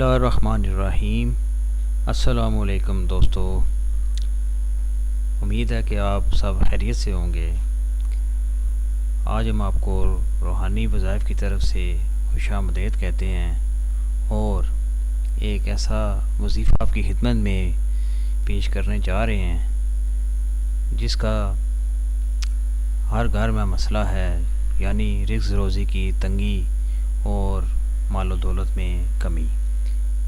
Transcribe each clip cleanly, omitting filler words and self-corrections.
اللہ الرحمن الرحیم۔ السلام علیکم دوستو، امید ہے کہ آپ سب خیریت سے ہوں گے۔ آج ہم آپ کو روحانی وظائف کی طرف سے خوش آمدید کہتے ہیں اور ایک ایسا وظیفہ آپ کی خدمت میں پیش کرنے جا رہے ہیں جس کا ہر گھر میں مسئلہ ہے، یعنی رزق روزی کی تنگی اور مال و دولت میں کمی۔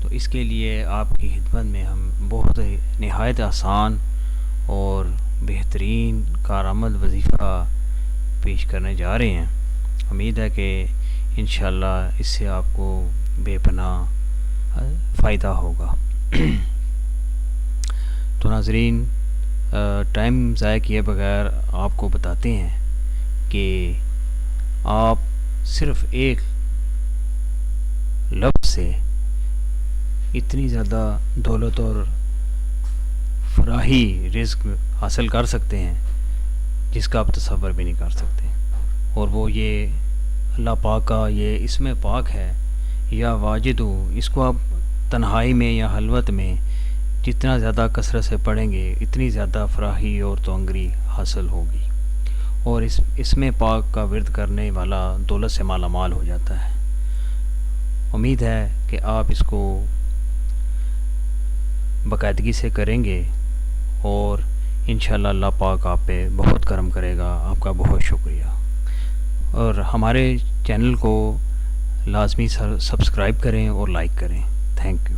تو اس کے لیے آپ کی خدمت میں ہم بہت نہایت آسان اور بہترین کارآمد وظیفہ پیش کرنے جا رہے ہیں۔ امید ہے کہ انشاءاللہ اس سے آپ کو بے پناہ فائدہ ہوگا۔ تو ناظرین، ٹائم ضائع کیے بغیر آپ کو بتاتے ہیں کہ آپ صرف ایک لفظ سے اتنی زیادہ دولت اور فراہی رزق حاصل کر سکتے ہیں جس کا آپ تصور بھی نہیں کر سکتے، اور وہ یہ اللہ پاک کا یہ اسم پاک ہے یا واجد ہو۔ اس کو آپ تنہائی میں یا خلوت میں جتنا زیادہ کثرت سے پڑھیں گے اتنی زیادہ فراہی اور توانگری حاصل ہوگی، اور اس اسم پاک کا ورد کرنے والا دولت سے مالا مال ہو جاتا ہے۔ امید ہے کہ آپ اس کو باقاعدگی سے کریں گے اور انشاءاللہ اللہ پاک آپ پہ بہت کرم کرے گا۔ آپ کا بہت شکریہ، اور ہمارے چینل کو لازمی سبسکرائب کریں اور لائک کریں۔ Thank you.